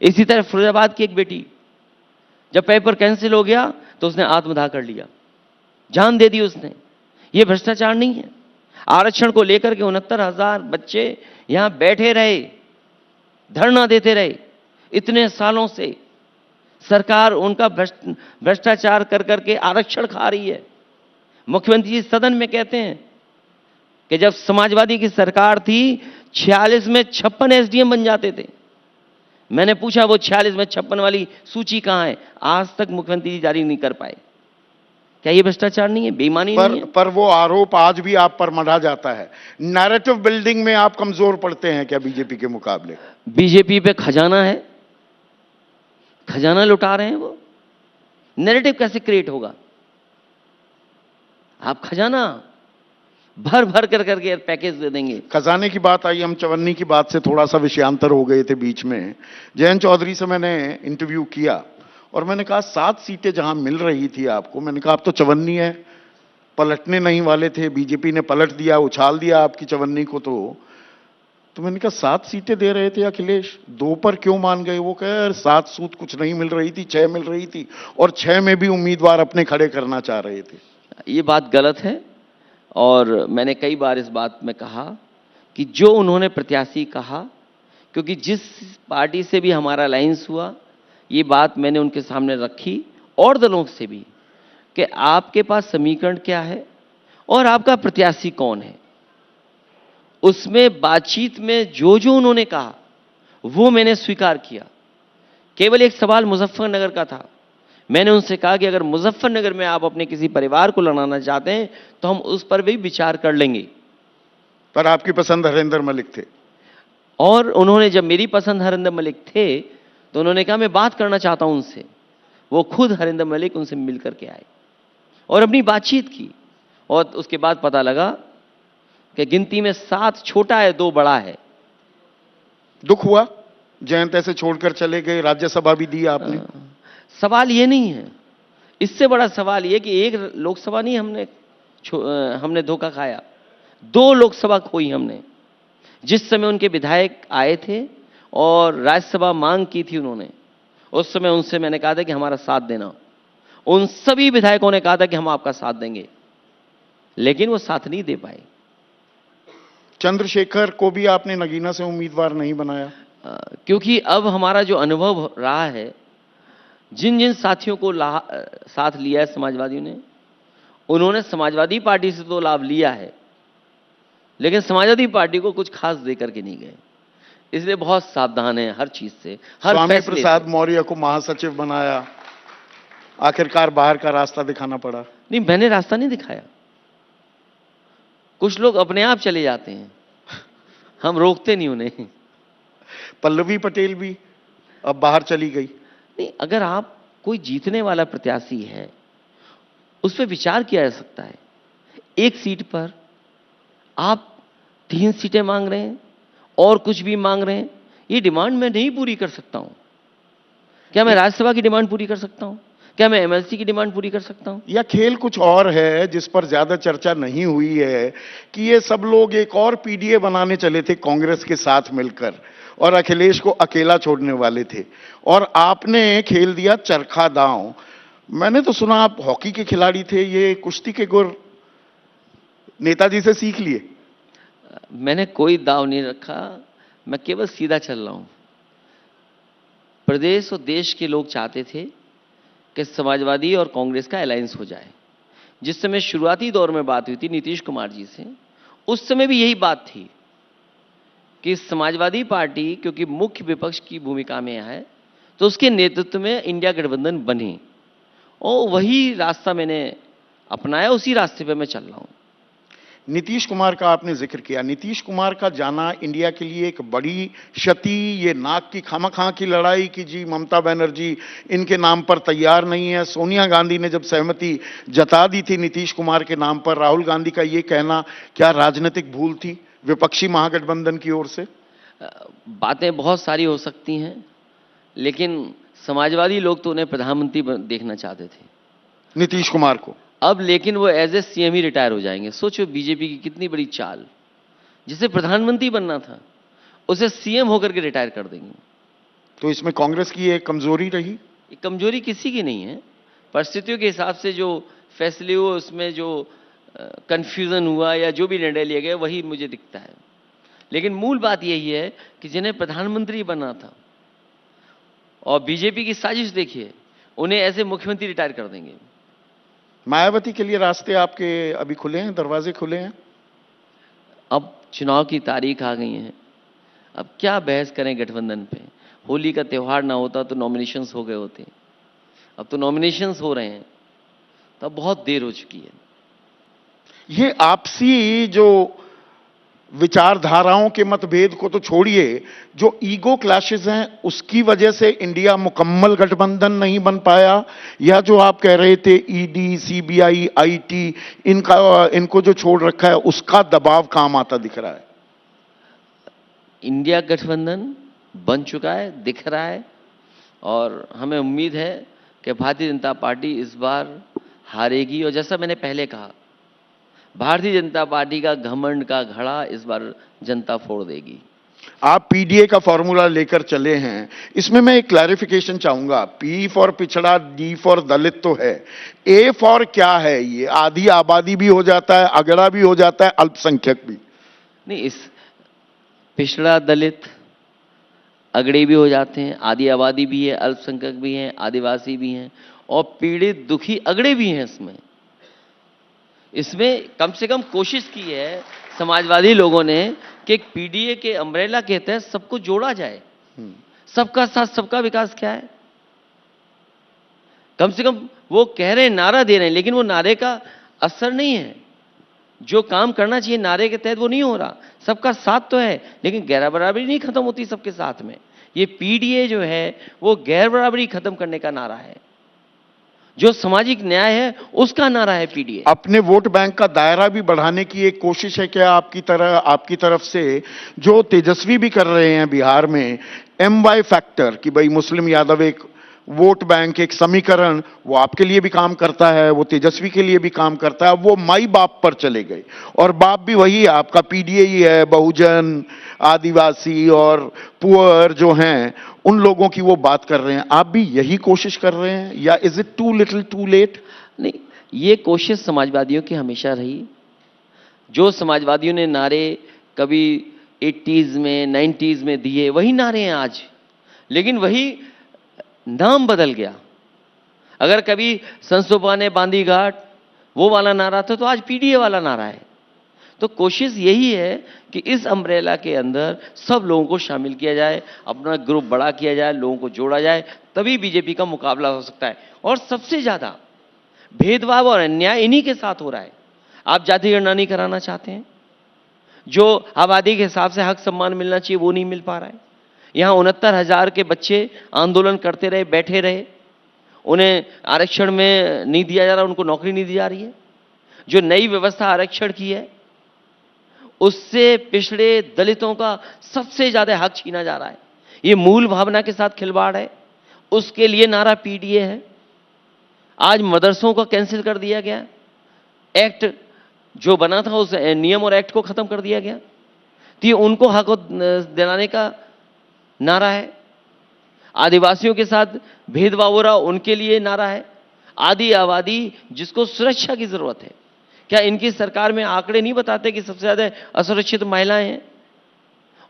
इसी तरह फिरोजाबाद की एक बेटी, जब पेपर कैंसिल हो गया तो उसने आत्मदाह कर लिया, जान दे दी उसने। यह भ्रष्टाचार नहीं है? आरक्षण को लेकर के 69,000 बच्चे यहां बैठे रहे, धरना देते रहे, इतने सालों से सरकार उनका भ्रष्टाचार कर करके आरक्षण खा रही है। मुख्यमंत्री जी सदन में कहते हैं कि जब समाजवादी की सरकार थी 46 में 56 एसडीएम बन जाते थे। मैंने पूछा वो 46 में 56 वाली सूची कहां है? आज तक मुख्यमंत्री जी जारी नहीं कर पाए। क्या ये भ्रष्टाचार नहीं है? बेईमानी नहीं है? पर वो आरोप आज भी आप पर मढ़ा जाता है। नैरेटिव बिल्डिंग में आप कमजोर पड़ते हैं क्या बीजेपी के मुकाबले? बीजेपी पे खजाना है, खजाना लुटा रहे हैं वो, नैरेटिव कैसे क्रिएट होगा? आप खजाना भर भर कर करके पैकेज दे देंगे। खजाने की बात आई, हम चवन्नी की बात से थोड़ा सा विषयांतर हो गए थे बीच में। जयंत चौधरी से मैंने इंटरव्यू किया और मैंने कहा 7 सीटें जहां मिल रही थी आपको, मैंने कहा आप तो चवन्नी है, पलटने नहीं वाले थे, बीजेपी ने पलट दिया, उछाल दिया आपकी चवन्नी को। तो मैंने कहा 7 सीटें दे रहे थे अखिलेश, 2 पर क्यों मान गए? वो कहे 7 सूत कुछ नहीं मिल रही थी, 6 मिल रही थी और 6 में भी उम्मीदवार अपने खड़े करना चाह रहे थे। ये बात गलत है और मैंने कई बार इस बात में कहा कि जो उन्होंने प्रत्याशी कहा, क्योंकि जिस पार्टी से भी हमारा अलायंस हुआ, ये बात मैंने उनके सामने रखी और दलों से भी कि आपके पास समीकरण क्या है और आपका प्रत्याशी कौन है। उसमें बातचीत में जो जो उन्होंने कहा वो मैंने स्वीकार किया। केवल एक सवाल मुजफ्फरनगर का था। मैंने उनसे कहा कि अगर मुजफ्फरनगर में आप अपने किसी परिवार को लड़ाना चाहते हैं तो हम उस पर भी विचार कर लेंगे। पर आपकी पसंद हरेंद्र मलिक थे। और उन्होंने, जब मेरी पसंद हरेंद्र मलिक थे तो उन्होंने कहा मैं बात करना चाहता हूं उनसे। वो खुद हरेंद्र मलिक उनसे मिल करके आए और अपनी बातचीत की और उसके बाद पता लगा कि गिनती में 7 छोटा है, 2 बड़ा है। दुख हुआ जयंत ऐसे छोड़कर चले गए, राज्यसभा भी दी आपने। सवाल ये नहीं है, इससे बड़ा सवाल ये कि एक लोकसभा नहीं हमने धोखा खाया, 2 लोकसभा खोई हमने। जिस समय उनके विधायक आए थे और राज्यसभा मांग की थी उन्होंने, उस समय उनसे मैंने कहा था कि हमारा साथ देना। उन सभी विधायकों ने कहा था कि हम आपका साथ देंगे, लेकिन वो साथ नहीं दे पाए। चंद्रशेखर को भी आपने नगीना से उम्मीदवार नहीं बनाया? क्योंकि अब हमारा जो अनुभव रहा है, जिन जिन साथियों को साथ लिया है समाजवादियों ने, उन्होंने समाजवादी पार्टी से तो लाभ लिया है, लेकिन समाजवादी पार्टी को कुछ खास देकर के नहीं गए। इसलिए बहुत सावधान है हर चीज से, हर स्वामी फैसले प्रसाद मौर्य को महासचिव बनाया, आखिरकार बाहर का रास्ता दिखाना पड़ा। नहीं, मैंने रास्ता नहीं दिखाया। कुछ लोग अपने आप चले जाते हैं, हम रोकते नहीं उन्हें। पल्लवी पटेल भी अब बाहर चली गई। नहीं, अगर आप कोई जीतने वाला प्रत्याशी है उस पर विचार किया जा सकता है। एक सीट पर आप 3 सीटें मांग रहे हैं और कुछ भी मांग रहे हैं, ये डिमांड मैं नहीं पूरी कर सकता हूं। क्या मैं राज्यसभा की डिमांड पूरी कर सकता हूं? क्या मैं एमएलसी की डिमांड पूरी कर सकता हूं? या खेल कुछ और है जिस पर ज्यादा चर्चा नहीं हुई है कि ये सब लोग एक और पीडीए बनाने चले थे कांग्रेस के साथ मिलकर और अखिलेश को अकेला छोड़ने वाले थे, और आपने खेल दिया चरखा दांव। मैंने तो सुना आप हॉकी के खिलाड़ी थे, ये कुश्ती के गुर नेताजी से सीख लिए? मैंने कोई दाव नहीं रखा, मैं केवल सीधा चल रहा हूं। प्रदेश और देश के लोग चाहते थे कि समाजवादी और कांग्रेस का अलायंस हो जाए। जिस समय शुरुआती दौर में बात हुई थी नीतीश कुमार जी से, उस समय भी यही बात थी कि समाजवादी पार्टी क्योंकि मुख्य विपक्ष की भूमिका में है तो उसके नेतृत्व में इंडिया गठबंधन बनी और वही रास्ता मैंने अपनाया, उसी रास्ते पे मैं चल रहा हूं। नीतीश कुमार का आपने जिक्र किया। नीतीश कुमार का जाना इंडिया के लिए एक बड़ी क्षति, ये नाक की खामखा की लड़ाई कि जी ममता बनर्जी इनके नाम पर तैयार नहीं है। सोनिया गांधी ने जब सहमति जता दी थी नीतीश कुमार के नाम पर, राहुल गांधी का ये कहना क्या राजनीतिक भूल थी विपक्षी महागठबंधन की ओर से? बातें बहुत सारी हो सकती हैं, लेकिन समाजवादी लोग तो उन्हें प्रधानमंत्री देखना चाहते थे, नीतीश कुमार को। अब लेकिन वो एज ए सीएम ही रिटायर हो जाएंगे। सोचो बीजेपी की कितनी बड़ी चाल, जिसे प्रधानमंत्री बनना था उसे सीएम होकर के रिटायर कर देंगे। तो इसमें कांग्रेस की एक कमजोरी रही? ये कमजोरी किसी की नहीं है, परिस्थितियों के हिसाब से जो फैसले हुए उसमें जो कंफ्यूजन हुआ या जो भी निर्णय लिए गए वही मुझे दिखता है। लेकिन मूल बात यही है कि जिन्हें प्रधानमंत्री बनना था, और बीजेपी की साजिश देखिए, उन्हें ऐसे मुख्यमंत्री रिटायर कर देंगे। मायावती के लिए रास्ते आपके अभी खुले हैं, दरवाजे खुले हैं? अब चुनाव की तारीख आ गई है, अब क्या बहस करें गठबंधन पे। होली का त्यौहार ना होता तो नॉमिनेशंस हो गए होते, अब तो नॉमिनेशंस हो रहे हैं, तो अब बहुत देर हो चुकी है। ये आपसी जो विचारधाराओं के मतभेद को तो छोड़िए, जो ईगो क्लैशेस हैं उसकी वजह से इंडिया मुकम्मल गठबंधन नहीं बन पाया, या जो आप कह रहे थे ईडी, सीबीआई, आईटी इनको जो छोड़ रखा है उसका दबाव काम आता दिख रहा है? इंडिया गठबंधन बन चुका है, दिख रहा है, और हमें उम्मीद है कि भारतीय जनता पार्टी इस बार हारेगी। और जैसा मैंने पहले कहा, भारतीय जनता पार्टी का घमंड का घड़ा इस बार जनता फोड़ देगी। आप पीडीए का फॉर्मूला लेकर चले हैं, इसमें मैं एक क्लैरिफिकेशन चाहूंगा। पी फॉर पिछड़ा, डी फॉर दलित तो है, ए फॉर क्या है? ये आधी आबादी भी हो जाता है, अगड़ा भी हो जाता है, अल्पसंख्यक भी नहीं। इस पिछड़ा, दलित, अगड़े भी हो जाते हैं, आधी आबादी भी है, अल्पसंख्यक भी हैं, आदिवासी भी हैं, और पीड़ित दुखी अगड़े भी हैं। इसमें कम से कम कोशिश की है समाजवादी लोगों ने कि पीडीए के अम्ब्रेला के तहत सबको जोड़ा जाए। सबका साथ सबका विकास क्या है, कम से कम वो कह रहे हैं, नारा दे रहे हैं, लेकिन वो नारे का असर नहीं है। जो काम करना चाहिए नारे के तहत वो नहीं हो रहा। सबका साथ तो है, लेकिन गैर बराबरी नहीं खत्म होती सबके साथ में। ये पीडीए जो है वो गैर बराबरी खत्म करने का नारा है, जो सामाजिक न्याय है उसका नारा है पीडीए। अपने वोट बैंक का दायरा भी बढ़ाने की एक कोशिश है क्या आपकी तरफ से? जो तेजस्वी भी कर रहे हैं बिहार में, MY फैक्टर कि भाई मुस्लिम यादव एक वोट बैंक, एक समीकरण, वो आपके लिए भी काम करता है, वो तेजस्वी के लिए भी काम करता है। वो माई बाप पर चले गए, और बाप भी वही है आपका, पीडीए ही है। बहुजन, आदिवासी और पुअर जो हैं उन लोगों की वो बात कर रहे हैं। आप भी यही कोशिश कर रहे हैं, या is it too little too late? नहीं, ये कोशिश समाजवादियों की हमेशा रही। जो समाजवादियों ने नारे कभी 80s में 90s में दिए वही नारे हैं आज, लेकिन वही नाम बदल गया। अगर कभी संसोपा ने बांधी घाट वो वाला नारा था, तो आज पीडीए वाला नारा है। तो कोशिश यही है कि इस अम्ब्रेला के अंदर सब लोगों को शामिल किया जाए, अपना ग्रुप बड़ा किया जाए, लोगों को जोड़ा जाए, तभी बीजेपी का मुकाबला हो सकता है। और सबसे ज्यादा भेदभाव और अन्याय इन्हीं के साथ हो रहा है। आप जाति गणना नहीं कराना चाहते हैं, जो आबादी के हिसाब से हक सम्मान मिलना चाहिए वो नहीं मिल पा रहा है। यहां 69,000 के बच्चे आंदोलन करते रहे, बैठे रहे, उन्हें आरक्षण में नहीं दिया जा रहा, उनको नौकरी नहीं दी जा रही है। जो नई व्यवस्था आरक्षण की है उससे पिछड़े दलितों का सबसे ज्यादा हक छीना जा रहा है। ये मूल भावना के साथ खिलवाड़ है, उसके लिए नारा पीडीए है। आज मदरसों का कैंसिल कर दिया गया, एक्ट जो बना था उस नियम और एक्ट को खत्म कर दिया गया, तो ये उनको हक दिलाने का नारा है। आदिवासियों के साथ भेदभाव हो रहा, उनके लिए नारा है। आदि आबादी जिसको सुरक्षा की जरूरत है, क्या इनकी सरकार में आंकड़े नहीं बताते कि सबसे ज्यादा असुरक्षित महिलाएं हैं?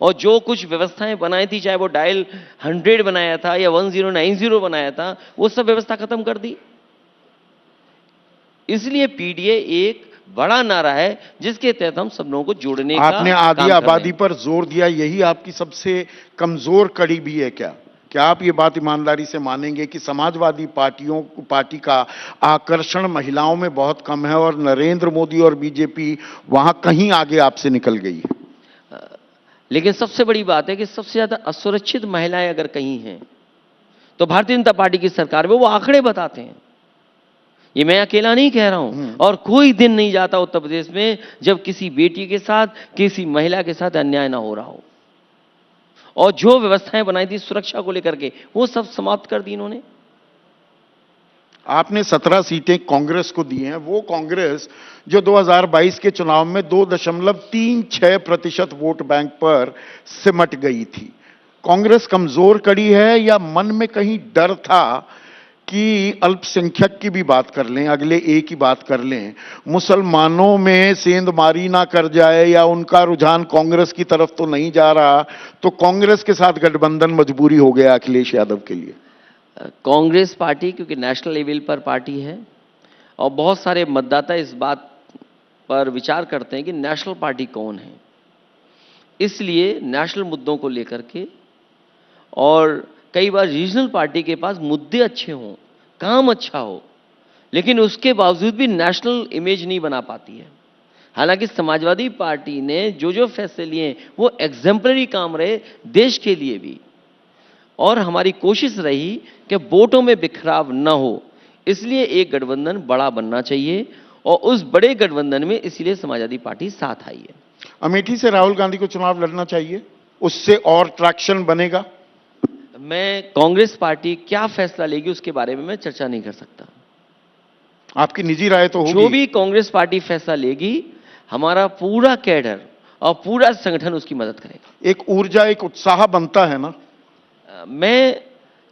और जो कुछ व्यवस्थाएं बनाई थी, चाहे वो डायल 100 बनाया था या 1090 बनाया था, वो सब व्यवस्था खत्म कर दी। इसलिए पीडीए एक बड़ा नारा है जिसके तहत हम सब लोगों को जोड़ने का आपने आदि आबादी पर जोर दिया, यही आपकी सबसे कमजोर कड़ी भी है क्या, क्या आप ये बात ईमानदारी से मानेंगे कि समाजवादी पार्टी का आकर्षण महिलाओं में बहुत कम है और नरेंद्र मोदी और बीजेपी वहां कहीं आगे आपसे निकल गई है? लेकिन सबसे बड़ी बात है कि सबसे ज्यादा असुरक्षित महिलाएं अगर कहीं हैं तो भारतीय जनता पार्टी की सरकार में वो आंकड़े बताते हैं। ये मैं अकेला नहीं कह रहा हूं। और कोई दिन नहीं जाता उत्तर प्रदेश में जब किसी बेटी के साथ, किसी महिला के साथ अन्याय ना हो रहा हो। और जो व्यवस्थाएं बनाई थी सुरक्षा को लेकर के, वो सब समाप्त कर दी इन्होंने। आपने 17 सीटें कांग्रेस को दी हैं, वो कांग्रेस जो 2022 के चुनाव में 2.36% वोट बैंक पर सिमट गई थी। कांग्रेस कमजोर कड़ी है या मन में कहीं डर था कि अल्पसंख्यक की भी बात कर लें, अगले एक की बात कर लें, मुसलमानों में सेंधमारी ना कर जाए या उनका रुझान कांग्रेस की तरफ तो नहीं जा रहा, तो कांग्रेस के साथ गठबंधन मजबूरी हो गया अखिलेश यादव के लिए? कांग्रेस पार्टी क्योंकि नेशनल लेवल पर पार्टी है और बहुत सारे मतदाता इस बात पर विचार करते हैं कि नेशनल पार्टी कौन है, इसलिए नेशनल मुद्दों को लेकर के, और कई बार रीजनल पार्टी के पास मुद्दे अच्छे हों, काम अच्छा हो, लेकिन उसके बावजूद भी नेशनल इमेज नहीं बना पाती है। हालांकि समाजवादी पार्टी ने जो जो फैसले लिए वो एग्जेम्पलरी काम रहे देश के लिए भी, और हमारी कोशिश रही कि वोटों में बिखराव न हो, इसलिए एक गठबंधन बड़ा बनना चाहिए और उस बड़े गठबंधन में इसलिए समाजवादी पार्टी साथ आई है। अमेठी से राहुल गांधी को चुनाव लड़ना चाहिए, उससे और ट्रैक्शन बनेगा? मैं कांग्रेस पार्टी क्या फैसला लेगी उसके बारे में मैं चर्चा नहीं कर सकता। आपकी निजी राय तो होगी। जो भी कांग्रेस पार्टी फैसला लेगी, हमारा पूरा कैडर और पूरा संगठन उसकी मदद करेगा। एक ऊर्जा, एक उत्साह बनता है ना। मैं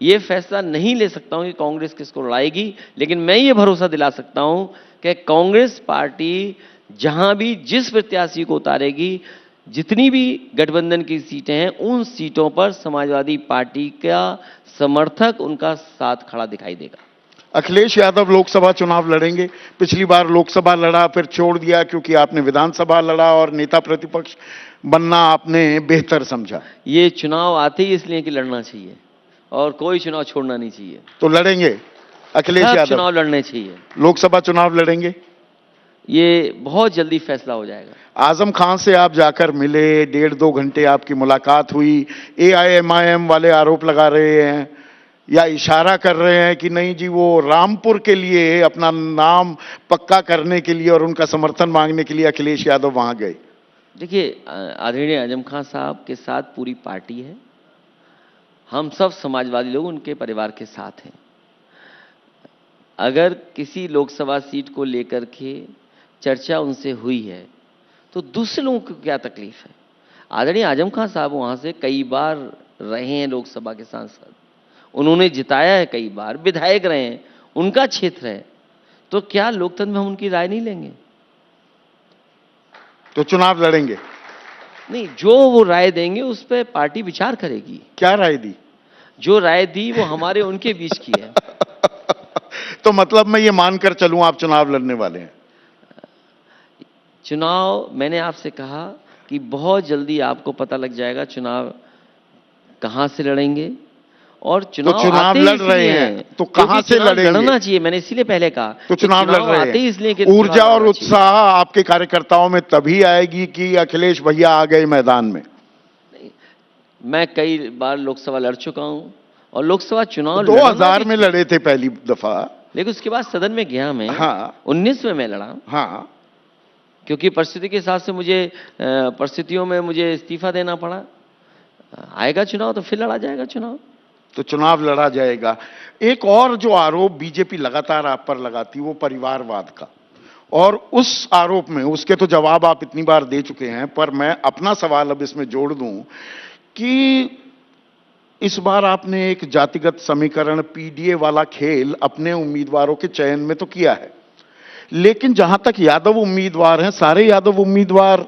ये फैसला नहीं ले सकता हूं कि कांग्रेस किसको लड़ाएगी, लेकिन मैं ये भरोसा दिला सकता हूं कि कांग्रेस पार्टी जहां भी जिस प्रत्याशी को उतारेगी, जितनी भी गठबंधन की सीटें हैं, उन सीटों पर समाजवादी पार्टी का समर्थक उनका साथ खड़ा दिखाई देगा। अखिलेश यादव लोकसभा चुनाव लड़ेंगे? पिछली बार लोकसभा लड़ा, फिर छोड़ दिया क्योंकि आपने विधानसभा लड़ा और नेता प्रतिपक्ष बनना आपने बेहतर समझा। ये चुनाव आते ही इसलिए कि लड़ना चाहिए और कोई चुनाव छोड़ना नहीं चाहिए। तो लड़ेंगे अखिलेश यादव? चुनाव लड़ने चाहिए। लोकसभा चुनाव लड़ेंगे? ये बहुत जल्दी फैसला हो जाएगा। आजम खान से आप जाकर मिले, 1.5-2 घंटे आपकी मुलाकात हुई, AIMIM वाले आरोप लगा रहे हैं या इशारा कर रहे हैं कि नहीं जी, वो रामपुर के लिए अपना नाम पक्का करने के लिए और उनका समर्थन मांगने के लिए अखिलेश यादव वहां गए। देखिए, आदरणीय आजम खान साहब के साथ पूरी पार्टी है, हम सब समाजवादी लोग उनके परिवार के साथ हैं। अगर किसी लोकसभा सीट को लेकर के चर्चा उनसे हुई है तो दूसरे लोगों को क्या तकलीफ है? आदरणीय आजम खान साहब वहां से कई बार रहे हैं, लोकसभा के सांसद, उन्होंने जिताया है, कई बार विधायक रहे हैं, उनका क्षेत्र है, तो क्या लोकतंत्र में हम उनकी राय नहीं लेंगे? तो चुनाव लड़ेंगे? नहीं, जो वो राय देंगे उस पर पार्टी विचार करेगी। क्या राय दी? जो राय दी वो हमारे उनके बीच की है। तो मतलब मैं ये मानकर चलूं आप चुनाव लड़ने वाले हैं? चुनाव, मैंने आपसे कहा कि बहुत जल्दी आपको पता लग जाएगा चुनाव कहां से लड़ेंगे, और चुनाव तो चुनाव लड़ रहे हैं तो कहां से लड़ेंगे? लड़ना चाहिए, मैंने इसीलिए पहले कहा। तो चुनाव लड़ रहे हैं इसलिए कि ऊर्जा और उत्साह आपके कार्यकर्ताओं में तभी आएगी कि अखिलेश भैया आ गए मैदान में। मैं कई बार लोकसभा लड़ चुका हूं और लोकसभा चुनाव 2000 में लड़े थे पहली दफा, लेकिन उसके बाद सदन में गया मैं। हाँ। 19 में मैं लड़ा। हाँ, क्योंकि परिस्थिति के हिसाब से मुझे परिस्थितियों में मुझे इस्तीफा देना पड़ा। आएगा चुनाव तो फिर लड़ा जाएगा चुनाव। तो चुनाव लड़ा जाएगा। एक और जो आरोप बीजेपी लगातार आप पर लगाती वो परिवारवाद का, और उस आरोप में उसके तो जवाब आप इतनी बार दे चुके हैं, पर मैं अपना सवाल अब इसमें जोड़ दूं कि इस बार आपने एक जातिगत समीकरण PDA वाला खेल अपने उम्मीदवारों के चयन में तो किया है, लेकिन जहां तक यादव उम्मीदवार हैं, सारे यादव उम्मीदवार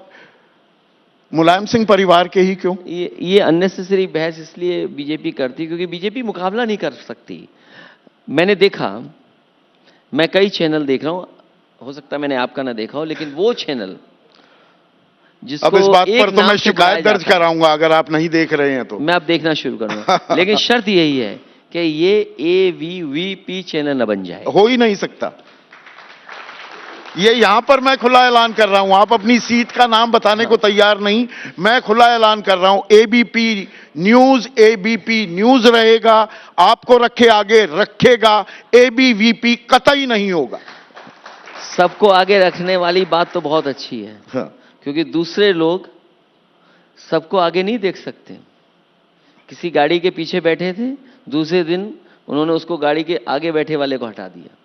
मुलायम सिंह परिवार के ही क्यों? ये अननेसेसरी बहस इसलिए बीजेपी करती क्योंकि बीजेपी मुकाबला नहीं कर सकती। मैंने देखा, मैं कई चैनल देख रहा हूं, हो सकता है मैंने आपका ना देखा हो, लेकिन वो चैनल जिसको अब इस बात एक पर तो नाम मैं से बुलाया शिकायत दर्ज जाता है। कराऊंगा अगर आप नहीं देख रहे हैं तो। मैं अब देखना शुरू करूंगा, लेकिन शर्त यही है कि ये AVVP चैनल न बन जाए। हो ही नहीं सकता। ये यहां पर मैं खुला ऐलान कर रहा हूं, आप अपनी सीट का नाम बताने को तैयार नहीं, मैं खुला ऐलान कर रहा हूं, एबीपी न्यूज रहेगा, आपको रखे आगे रखेगा, ABVP कतई नहीं होगा। सबको आगे रखने वाली बात तो बहुत अच्छी है, हाँ। क्योंकि दूसरे लोग सबको आगे नहीं देख सकते। किसी गाड़ी के पीछे बैठे थे, दूसरे दिन उन्होंने उसको गाड़ी के आगे बैठे वाले को हटा दिया।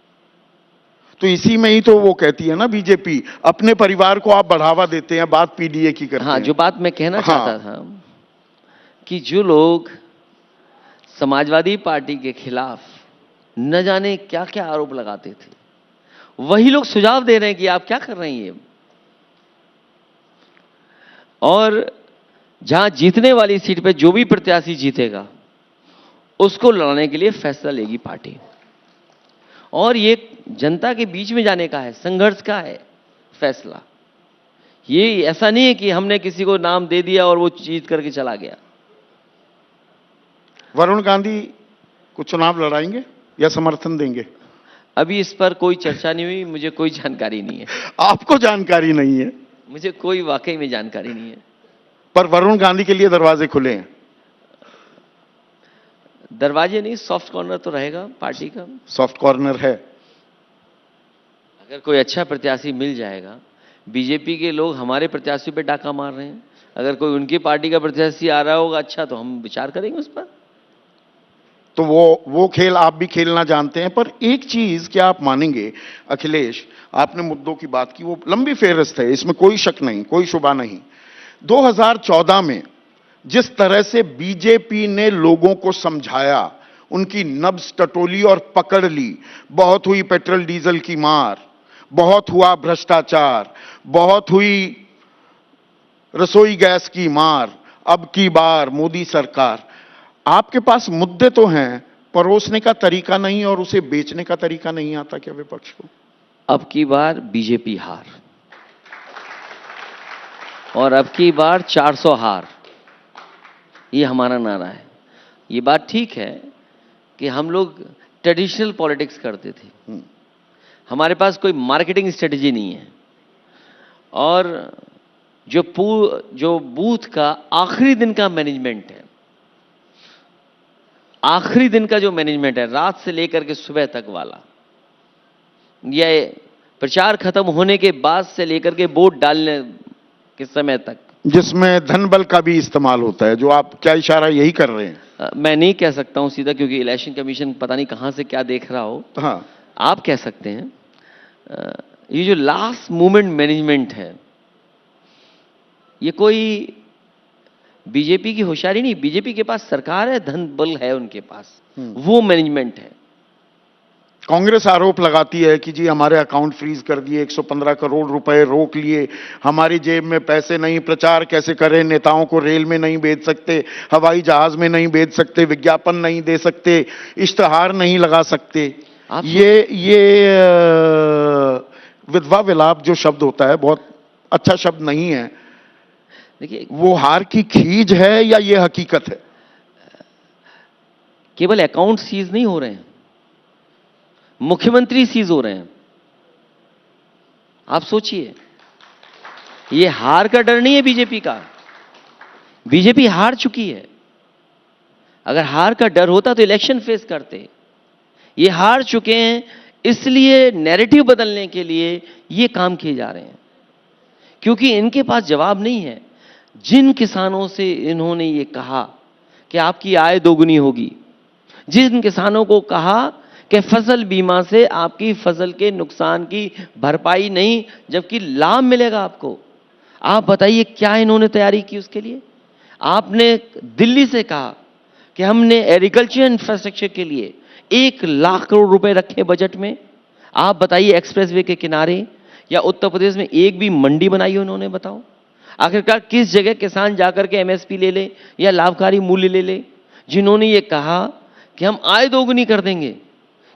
तो इसी में ही तो वो कहती है ना बीजेपी, अपने परिवार को आप बढ़ावा देते हैं, बात पीडीए की करते हाँ, हैं। जो बात मैं कहना हाँ। चाहता था कि जो लोग समाजवादी पार्टी के खिलाफ न जाने क्या क्या आरोप लगाते थे, वही लोग सुझाव दे रहे हैं कि आप क्या कर रही हैं। और जहां जीतने वाली सीट पे जो भी प्रत्याशी जीतेगा, उसको लड़ने के लिए फैसला लेगी पार्टी। और ये जनता के बीच में जाने का है, संघर्ष का है फैसला। ये ऐसा नहीं है कि हमने किसी को नाम दे दिया और वो जीत करके चला गया। वरुण गांधी को चुनाव लड़ाएंगे या समर्थन देंगे? अभी इस पर कोई चर्चा नहीं हुई, मुझे कोई जानकारी नहीं है। आपको जानकारी नहीं है? मुझे कोई वाकई में जानकारी नहीं है। पर वरुण गांधी के लिए दरवाजे खुले हैं। दरवाजे नहीं, सॉफ्ट कॉर्नर तो रहेगा पार्टी का। सॉफ्ट कॉर्नर है। अगर कोई अच्छा प्रत्याशी मिल जाएगा, बीजेपी के लोग हमारे प्रत्याशी पे डाका मार रहे हैं, अगर कोई उनकी पार्टी का प्रत्याशी आ रहा होगा अच्छा, तो हम विचार करेंगे उस पर। तो वो खेल आप भी खेलना जानते हैं। पर एक चीज क्या आप मानेंगे अखिलेश, आपने मुद्दों की बात की, वो लंबी फेहरिस्त है, इसमें कोई शक नहीं, कोई शुबा नहीं। 2014 में जिस तरह से बीजेपी ने लोगों को समझाया, उनकी नब्ज टटोली और पकड़ ली, बहुत हुई पेट्रोल डीजल की मार, बहुत हुआ भ्रष्टाचार, बहुत हुई रसोई गैस की मार, अब की बार मोदी सरकार। आपके पास मुद्दे तो हैं, परोसने का तरीका नहीं और उसे बेचने का तरीका नहीं आता क्या विपक्ष को? अब की बार बीजेपी हार, और अब की बार 400 हार, ये हमारा नारा है। ये बात ठीक है कि हम लोग ट्रेडिशनल पॉलिटिक्स करते थे, हमारे पास कोई मार्केटिंग स्ट्रेटजी नहीं है, और जो बूथ का आखिरी दिन का मैनेजमेंट है, आखिरी दिन का जो मैनेजमेंट है, रात से लेकर के सुबह तक वाला, यह प्रचार खत्म होने के बाद से लेकर के वोट डालने के समय तक, जिसमें धन बल का भी इस्तेमाल होता है, जो आप क्या इशारा यही कर रहे हैं? मैं नहीं कह सकता हूं सीधा, क्योंकि इलेक्शन कमीशन पता नहीं कहां से क्या देख रहा हो। हाँ। आप कह सकते हैं ये जो लास्ट मोमेंट मैनेजमेंट है, ये कोई बीजेपी की होशियारी नहीं। बीजेपी के पास सरकार है, धन बल है उनके पास, वो मैनेजमेंट है। कांग्रेस आरोप लगाती है कि जी हमारे अकाउंट फ्रीज कर दिए, 115 करोड़ रुपए रोक लिए, हमारी जेब में पैसे नहीं, प्रचार कैसे करें, नेताओं को रेल में नहीं भेज सकते, हवाई जहाज में नहीं भेज सकते, विज्ञापन नहीं दे सकते, इश्तहार नहीं लगा सकते। ये विधवा विलाप जो शब्द होता है, बहुत अच्छा शब्द नहीं है। देखिए, वो हार की खीज है या ये हकीकत है? केवल अकाउंट सीज नहीं हो रहे हैं, मुख्यमंत्री सीज हो रहे हैं। आप सोचिए, ये हार का डर नहीं है बीजेपी का, बीजेपी हार चुकी है। अगर हार का डर होता तो इलेक्शन फेस करते। ये हार चुके हैं, इसलिए नैरेटिव बदलने के लिए ये काम किए जा रहे हैं, क्योंकि इनके पास जवाब नहीं है। जिन किसानों से इन्होंने ये कहा कि आपकी आय दोगुनी होगी, जिन किसानों को कहा कि फसल बीमा से आपकी फसल के नुकसान की भरपाई नहीं जबकि लाभ मिलेगा आपको, आप बताइए क्या इन्होंने तैयारी की उसके लिए? आपने दिल्ली से कहा कि हमने एग्रीकल्चर इंफ्रास्ट्रक्चर के लिए 1 लाख करोड़ रुपए रखे बजट में। आप बताइए एक्सप्रेसवे के किनारे या उत्तर प्रदेश में एक भी मंडी बनाई है उन्होंने? बताओ आखिरकार किस जगह किसान जाकर के एमएसपी ले ले या लाभकारी मूल्य ले ले? जिन्होंने ये कहा कि हम आय दोगुनी कर देंगे,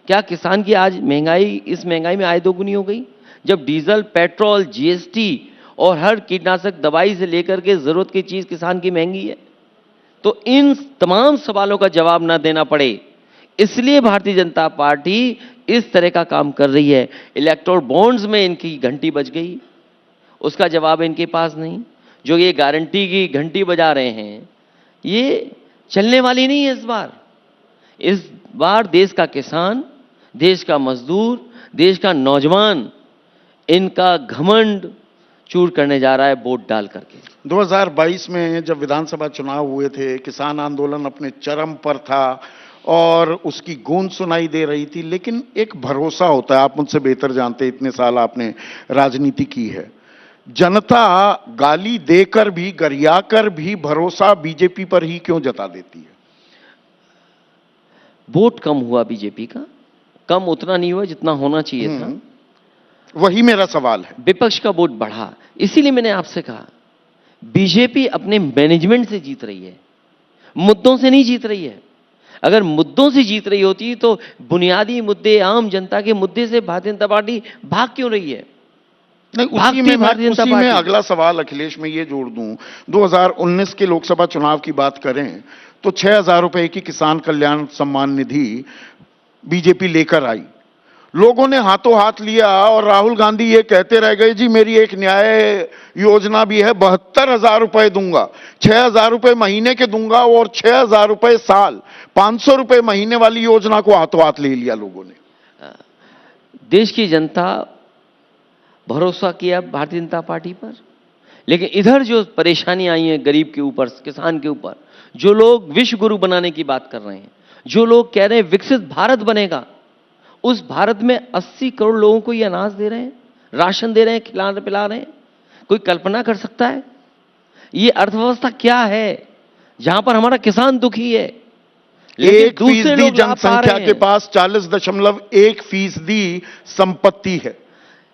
क्या किसान की आज महंगाई, इस महंगाई में आय दोगुनी हो गई? जब डीजल, पेट्रोल, जीएसटी और हर कीटनाशक दवाई से लेकर के जरूरत की चीज किसान की महंगी है। तो इन तमाम सवालों का जवाब ना देना पड़े, इसलिए भारतीय जनता पार्टी इस तरह का काम कर रही है। इलेक्टोरल बॉन्ड्स में इनकी घंटी बज गई, उसका जवाब इनके पास नहीं। जो ये गारंटी की घंटी बजा रहे हैं, ये चलने वाली नहीं है। इस बार देश का किसान, देश का मजदूर, देश का नौजवान इनका घमंड चूर करने जा रहा है वोट डाल करके। 2022 में जब विधानसभा चुनाव हुए थे, किसान आंदोलन अपने चरम पर था और उसकी गूंज सुनाई दे रही थी, लेकिन एक भरोसा होता है, आप मुझसे बेहतर जानते हैं, इतने साल आपने राजनीति की है। जनता गाली देकर भी, गरियाकर भी भरोसा बीजेपी पर ही क्यों जता देती है? वोट कम हुआ बीजेपी का, कम उतना नहीं हुआ जितना होना चाहिए था। वही मेरा सवाल है। विपक्ष का वोट बढ़ा, इसीलिए मैंने आपसे कहा बीजेपी अपने मैनेजमेंट से जीत रही है, मुद्दों से नहीं जीत रही है। अगर मुद्दों से जीत रही होती तो बुनियादी मुद्दे, आम जनता के मुद्दे से भारतीय जनता पार्टी भाग क्यों रही है? नहीं, उसी में अगला सवाल अखिलेश में ये जोड़ दूं, 2019 के लोकसभा चुनाव की बात करें तो 6,000 रुपए की किसान कल्याण सम्मान निधि बीजेपी लेकर आई। लोगों ने हाथों हाथ लिया और राहुल गांधी ये कहते रह गए, जी मेरी एक न्याय योजना भी है, 72,000 रुपए दूंगा, 6,000 रुपए महीने के दूंगा और 6,000 रुपए साल, 500 रुपए महीने वाली योजना को हाथों हाथ ले लिया लोगों ने। देश की जनता भरोसा किया भारतीय जनता पार्टी पर, लेकिन इधर जो परेशानी आई है गरीब के ऊपर, किसान के ऊपर, जो लोग विश्व गुरु बनाने की बात कर रहे हैं, जो लोग कह रहे हैं विकसित भारत बनेगा, उस भारत में 80 करोड़ लोगों को ये अनाज दे रहे हैं, राशन दे रहे हैं, खिला पिला रहे हैं। कोई कल्पना कर सकता है ये अर्थव्यवस्था क्या है जहां पर हमारा किसान दुखी है, लेकिन 1% जनसंख्या के पास 40.1% संपत्ति है।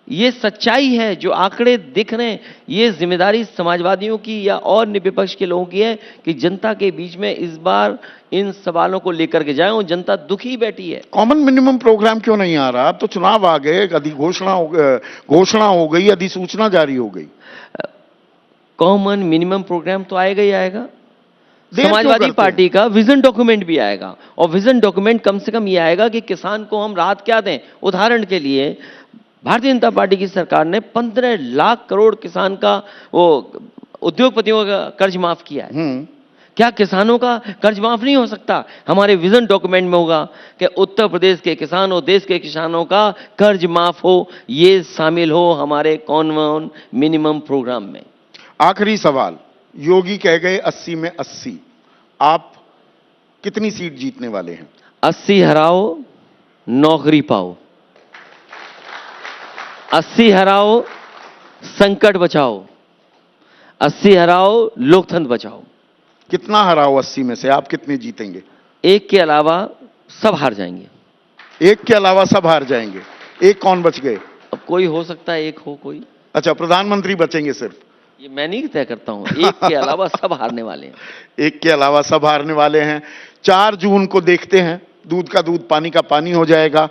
ये सच्चाई है, जो आंकड़े दिख रहे हैं, ये जिम्मेदारी समाजवादियों की या और विपक्ष के लोगों की है कि जनता के बीच में इस बार इन सवालों को लेकर के जाएं और जनता दुखी बैठी है। कॉमन मिनिमम प्रोग्राम क्यों नहीं आ रहा? अब तो चुनाव आ गए, घोषणा हो गई, अधिसूचना जारी हो गई। कॉमन मिनिमम प्रोग्राम तो आएगा ही आएगा। समाजवादी पार्टी का विजन डॉक्यूमेंट भी आएगा, और विजन डॉक्यूमेंट कम से कम ये आएगा कि किसान को हम राहत क्या दें। उदाहरण के लिए भारतीय जनता पार्टी की सरकार ने 15 लाख करोड़ किसान का, वो उद्योगपतियों का कर्ज माफ किया है। क्या किसानों का कर्ज माफ नहीं हो सकता? हमारे विजन डॉक्यूमेंट में होगा कि उत्तर प्रदेश के किसान और देश के किसानों का कर्ज माफ हो, ये शामिल हो हमारे कॉमन मिनिमम प्रोग्राम में। आखिरी सवाल, योगी कह गए 80 में 80, आप कितनी सीट जीतने वाले हैं? 80 हराओ, नौकरी पाओ। 80 हराओ, संकट बचाओ। 80 हराओ, लोकतंत्र बचाओ। कितना हराओ 80 में से? आप कितने जीतेंगे? एक के अलावा सब हार जाएंगे। एक के अलावा सब हार जाएंगे? एक कौन बच गए? अब कोई हो सकता है, एक हो कोई। अच्छा, प्रधानमंत्री बचेंगे सिर्फ? ये मैं नहीं तय करता हूं, एक के अलावा सब हारने वाले हैं। एक के अलावा सब हारने वाले हैं। 4 जून को देखते हैं, दूध का दूध पानी का पानी हो जाएगा।